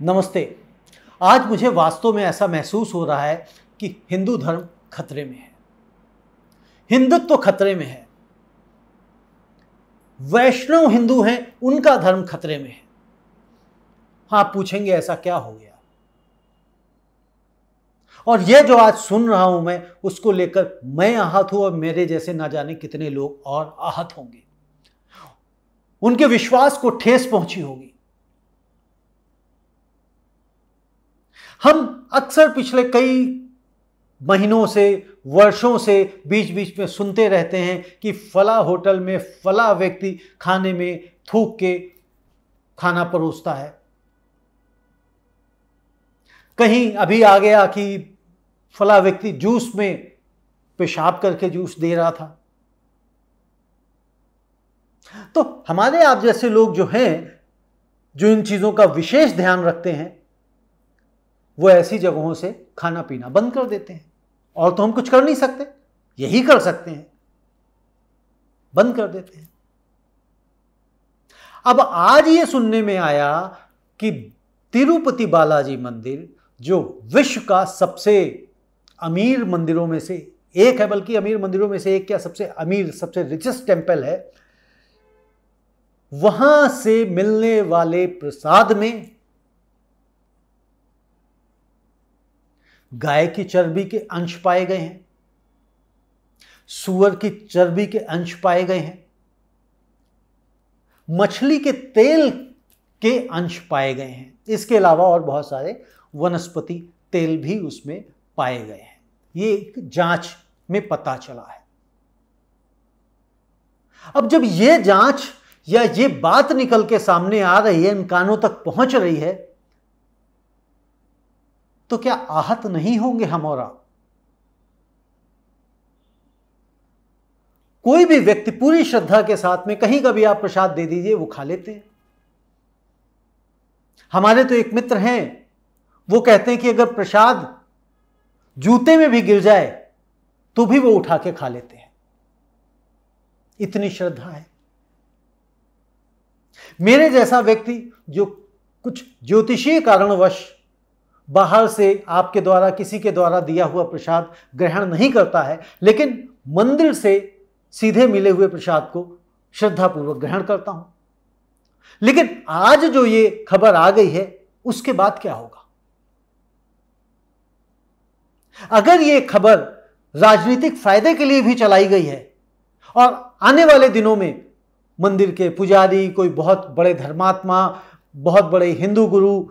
नमस्ते। आज मुझे वास्तव में ऐसा महसूस हो रहा है कि हिंदू धर्म खतरे में है, हिंदुत्व तो खतरे में है, वैष्णव हिंदू हैं उनका धर्म खतरे में है। हाँ, पूछेंगे ऐसा क्या हो गया? और यह जो आज सुन रहा हूं मैं, उसको लेकर मैं आहत हूं और मेरे जैसे ना जाने कितने लोग और आहत होंगे। उनके विश्वास को ठेस पहुंची होगी। हम अक्सर पिछले कई महीनों से, वर्षों से बीच बीच में सुनते रहते हैं कि फला होटल में फला व्यक्ति खाने में थूक के खाना परोसता है। कहीं अभी आ गया कि फला व्यक्ति जूस में पेशाब करके जूस दे रहा था। तो हमारे आप जैसे लोग जो हैं, जो इन चीजों का विशेष ध्यान रखते हैं, वो ऐसी जगहों से खाना पीना बंद कर देते हैं। और तो हम कुछ कर नहीं सकते, यही कर सकते हैं, बंद कर देते हैं। अब आज ये सुनने में आया कि तिरुपति बालाजी मंदिर, जो विश्व का सबसे अमीर मंदिरों में से एक है, बल्कि अमीर मंदिरों में से एक क्या, सबसे अमीर, सबसे रिचेस्ट टेंपल है, वहां से मिलने वाले प्रसाद में गाय की चर्बी के अंश पाए गए हैं, सूअर की चर्बी के अंश पाए गए हैं, मछली के तेल के अंश पाए गए हैं। इसके अलावा और बहुत सारे वनस्पति तेल भी उसमें पाए गए हैं। ये एक जांच में पता चला है। अब जब ये जांच या ये बात निकल के सामने आ रही है, इन कानों तक पहुंच रही है, तो क्या आहत नहीं होंगे हम और आप? कोई भी व्यक्ति पूरी श्रद्धा के साथ में कहीं का भी आप प्रसाद दे दीजिए, वो खा लेते हैं। हमारे तो एक मित्र हैं, वो कहते हैं कि अगर प्रसाद जूते में भी गिर जाए तो भी वो उठा के खा लेते हैं, इतनी श्रद्धा है। मेरे जैसा व्यक्ति जो कुछ ज्योतिषीय कारणवश बाहर से आपके द्वारा, किसी के द्वारा दिया हुआ प्रसाद ग्रहण नहीं करता है, लेकिन मंदिर से सीधे मिले हुए प्रसाद को श्रद्धापूर्वक ग्रहण करता हूं। लेकिन आज जो ये खबर आ गई है, उसके बाद क्या होगा? अगर ये खबर राजनीतिक फायदे के लिए भी चलाई गई है और आने वाले दिनों में मंदिर के पुजारी, कोई बहुत बड़े धर्मात्मा, बहुत बड़े हिंदू गुरु,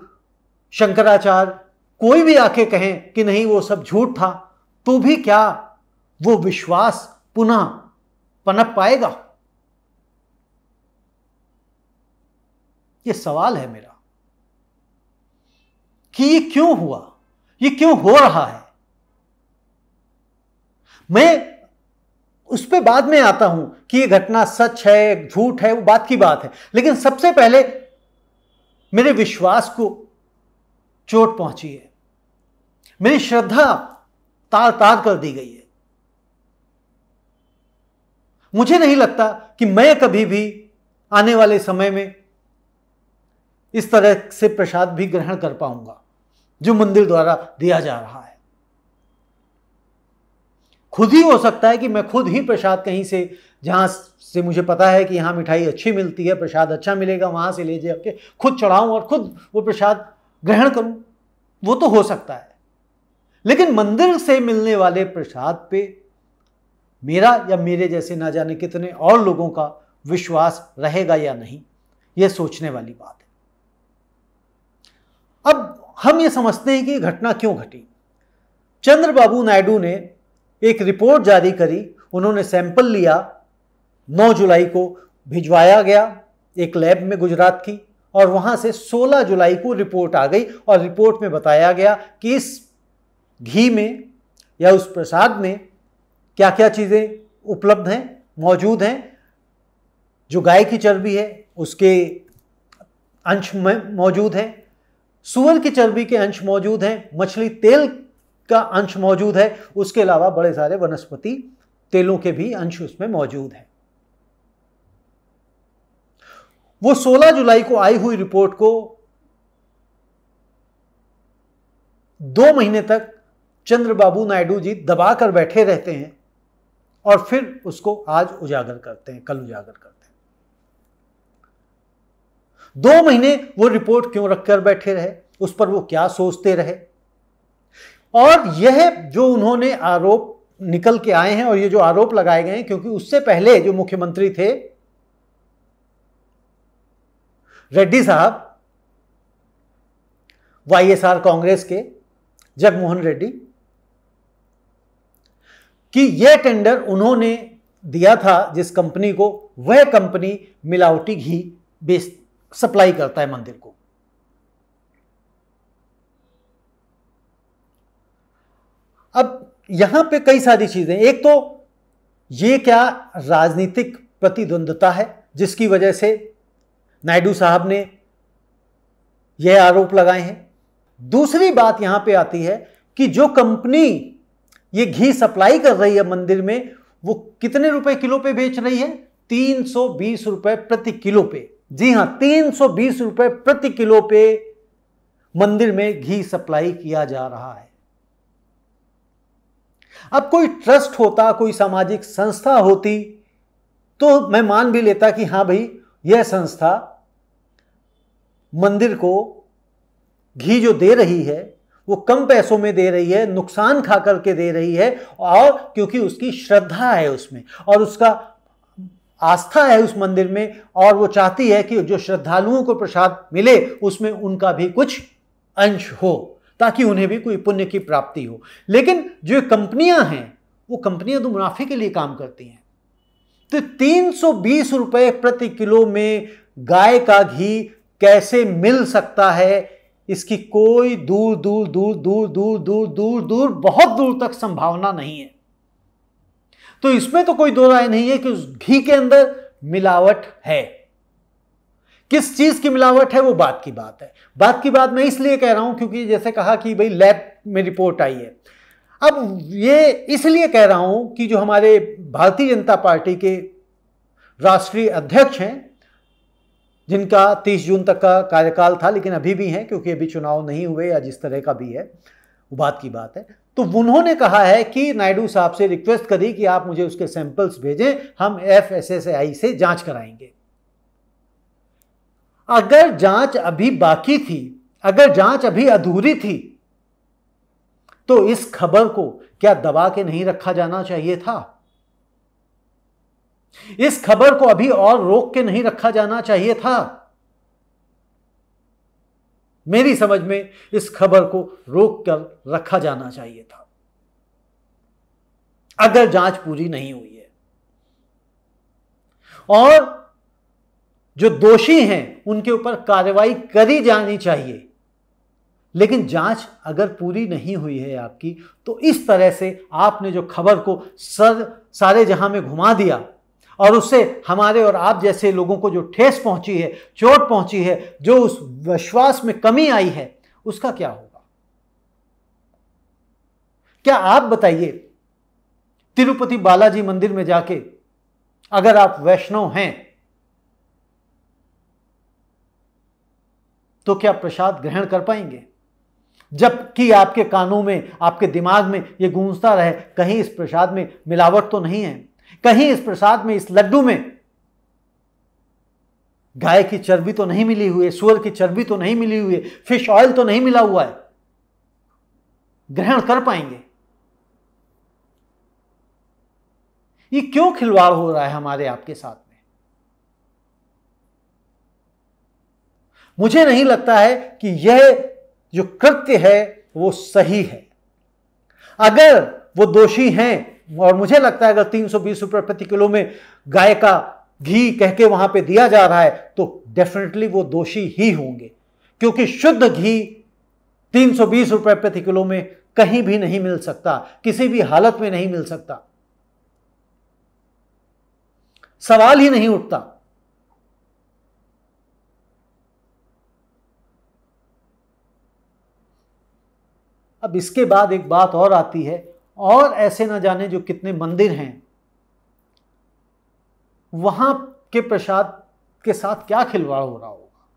शंकराचार्य, कोई भी आके कहें कि नहीं वो सब झूठ था, तो भी क्या वो विश्वास पुनः पनप पाएगा? ये सवाल है मेरा कि ये क्यों हुआ, ये क्यों हो रहा है। मैं उस पर बाद में आता हूं कि ये घटना सच है, झूठ है, वो बात की बात है। लेकिन सबसे पहले मेरे विश्वास को चोट पहुंची है, मेरी श्रद्धा तार तार कर दी गई है। मुझे नहीं लगता कि मैं कभी भी आने वाले समय में इस तरह से प्रसाद भी ग्रहण कर पाऊंगा जो मंदिर द्वारा दिया जा रहा है। खुद ही हो सकता है कि मैं खुद ही प्रसाद कहीं से, जहां से मुझे पता है कि यहां मिठाई अच्छी मिलती है, प्रसाद अच्छा मिलेगा, वहां से ले जाके खुद चढ़ाऊं और खुद वो प्रसाद ग्रहण करूं। वो तो हो सकता है, लेकिन मंदिर से मिलने वाले प्रसाद पे मेरा या मेरे जैसे ना जाने कितने और लोगों का विश्वास रहेगा या नहीं, यह सोचने वाली बात है। अब हम ये समझते हैं कि ये घटना क्यों घटी। चंद्रबाबू नायडू ने एक रिपोर्ट जारी करी, उन्होंने सैंपल लिया, 9 जुलाई को भिजवाया गया एक लैब में गुजरात की, और वहां से 16 जुलाई को रिपोर्ट आ गई और रिपोर्ट में बताया गया कि इस घी में या उस प्रसाद में क्या क्या चीजें उपलब्ध हैं, मौजूद हैं। जो गाय की चर्बी है उसके अंश में मौजूद है, सूअर की चर्बी के अंश मौजूद हैं, मछली तेल का अंश मौजूद है, उसके अलावा बड़े सारे वनस्पति तेलों के भी अंश उसमें मौजूद हैं। वो 16 जुलाई को आई हुई रिपोर्ट को 2 महीने तक चंद्रबाबू नायडू जी दबा कर बैठे रहते हैं और फिर उसको आज उजागर करते हैं, कल उजागर करते हैं। 2 महीने वो रिपोर्ट क्यों रखकर बैठे रहे, उस पर वो क्या सोचते रहे, और यह जो उन्होंने आरोप निकल के आए हैं और ये जो आरोप लगाए गए हैं, क्योंकि उससे पहले जो मुख्यमंत्री थे रेड्डी साहब, वाईएसआर कांग्रेस के जगमोहन रेड्डी, कि यह टेंडर उन्होंने दिया था जिस कंपनी को, वह कंपनी मिलावटी घी बेच सप्लाई करता है मंदिर को। अब यहां पे कई सारी चीजें, एक तो ये क्या राजनीतिक प्रतिद्वंद्विता है जिसकी वजह से नायडू साहब ने यह आरोप लगाए हैं। दूसरी बात यहां पे आती है कि जो कंपनी ये घी सप्लाई कर रही है मंदिर में, वो कितने रुपए किलो पे बेच रही है? 320 रुपए प्रति किलो पे। जी हां, 320 रुपए प्रति किलो पे मंदिर में घी सप्लाई किया जा रहा है। अब कोई ट्रस्ट होता, कोई सामाजिक संस्था होती, तो मैं मान भी लेता कि हां भाई, यह संस्था मंदिर को घी जो दे रही है वो कम पैसों में दे रही है, नुकसान खा करके दे रही है, और क्योंकि उसकी श्रद्धा है उसमें और उसका आस्था है उस मंदिर में, और वो चाहती है कि जो श्रद्धालुओं को प्रसाद मिले उसमें उनका भी कुछ अंश हो, ताकि उन्हें भी कोई पुण्य की प्राप्ति हो। लेकिन जो कंपनियां हैं, वो कंपनियां तो मुनाफे के लिए काम करती हैं। तो 320 रुपए प्रति किलो में गाय का घी कैसे मिल सकता है, इसकी कोई दूर दूर दूर दूर दूर दूर दूर दूर बहुत दूर तक संभावना नहीं है। तो इसमें तो कोई दो राय नहीं है कि उस घी के अंदर मिलावट है। किस चीज की मिलावट है वो बात की बात है। बात की बात मैं इसलिए कह रहा हूं क्योंकि जैसे कहा कि भाई लैब में रिपोर्ट आई है। अब ये इसलिए कह रहा हूं कि जो हमारे भारतीय जनता पार्टी के राष्ट्रीय अध्यक्ष हैं, जिनका 30 जून तक का कार्यकाल था, लेकिन अभी भी हैं क्योंकि अभी चुनाव नहीं हुए या जिस तरह का भी है वो बात की बात है, तो उन्होंने कहा है कि नायडू साहब से रिक्वेस्ट करी कि आप मुझे उसके सैंपल्स भेजें, हम FSSAI से जांच कराएंगे। अगर जांच अभी बाकी थी, अगर जांच अभी अधूरी थी, तो इस खबर को क्या दबा के नहीं रखा जाना चाहिए था? इस खबर को अभी और रोक के नहीं रखा जाना चाहिए था? मेरी समझ में इस खबर को रोक कर रखा जाना चाहिए था, अगर जांच पूरी नहीं हुई है। और जो दोषी हैं उनके ऊपर कार्रवाई करी जानी चाहिए। लेकिन जांच अगर पूरी नहीं हुई है आपकी, तो इस तरह से आपने जो खबर को सारे जहां में घुमा दिया और उससे हमारे और आप जैसे लोगों को जो ठेस पहुंची है, चोट पहुंची है, जो उस विश्वास में कमी आई है, उसका क्या होगा? क्या आप बताइए, तिरुपति बालाजी मंदिर में जाके अगर आप वैष्णव हैं तो क्या प्रसाद ग्रहण कर पाएंगे? जबकि आपके कानों में, आपके दिमाग में यह गूंजता रहे, कहीं इस प्रसाद में मिलावट तो नहीं है, कहीं इस प्रसाद में, इस लड्डू में गाय की चर्बी तो नहीं मिली हुई है, सूअर की चर्बी तो नहीं मिली हुई है, फिश ऑयल तो नहीं मिला हुआ है। ग्रहण कर पाएंगे? ये क्यों खिलवाड़ हो रहा है हमारे आपके साथ में? मुझे नहीं लगता है कि यह जो कृत्य है वो सही है। अगर वो दोषी हैं, और मुझे लगता है अगर 320 रुपए प्रति किलो में गाय का घी कह के वहां पे दिया जा रहा है, तो डेफिनेटली वो दोषी ही होंगे, क्योंकि शुद्ध घी 320 रुपए प्रति किलो में कहीं भी नहीं मिल सकता, किसी भी हालत में नहीं मिल सकता, सवाल ही नहीं उठता। अब इसके बाद एक बात और आती है, और ऐसे ना जाने जो कितने मंदिर हैं, वहां के प्रसाद के साथ क्या खिलवाड़ हो रहा होगा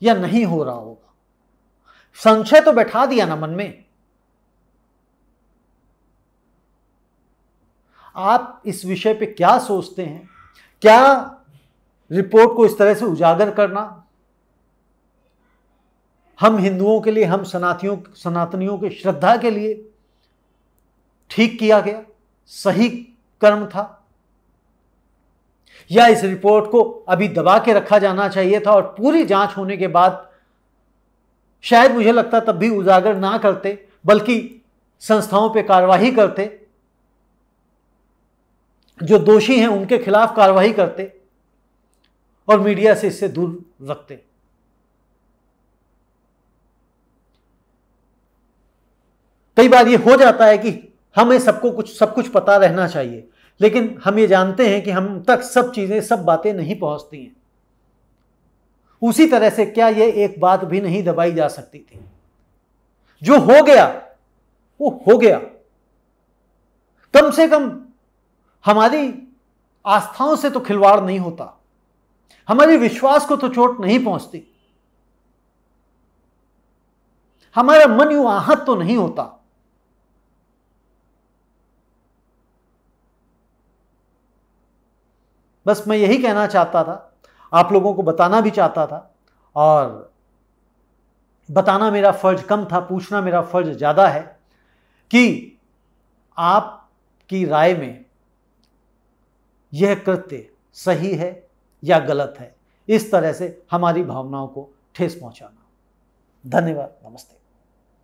या नहीं हो रहा होगा। संशय तो बैठा दिया ना मन में। आप इस विषय पे क्या सोचते हैं? क्या रिपोर्ट को इस तरह से उजागर करना हम हिंदुओं के लिए, हम सनातनियों के श्रद्धा के लिए ठीक किया गया, सही कर्म था, या इस रिपोर्ट को अभी दबा के रखा जाना चाहिए था और पूरी जांच होने के बाद शायद, मुझे लगता तब भी उजागर ना करते, बल्कि संस्थाओं पे कार्रवाई करते, जो दोषी हैं उनके खिलाफ कार्रवाई करते और मीडिया से इससे दूर रखते। कई बार ये हो जाता है कि हमें सब कुछ पता रहना चाहिए, लेकिन हम ये जानते हैं कि हम तक सब चीजें, सब बातें नहीं पहुंचती हैं। उसी तरह से क्या ये एक बात भी नहीं दबाई जा सकती थी? जो हो गया वो हो गया। कम से कम हमारी आस्थाओं से तो खिलवाड़ नहीं होता, हमारे विश्वास को तो चोट नहीं पहुंचती, हमारा मन यूं आहत तो नहीं होता। बस मैं यही कहना चाहता था, आप लोगों को बताना भी चाहता था, और बताना मेरा फर्ज कम था, पूछना मेरा फर्ज ज्यादा है कि आपकी राय में यह कृत्य सही है या गलत है, इस तरह से हमारी भावनाओं को ठेस पहुंचाना। धन्यवाद, नमस्ते।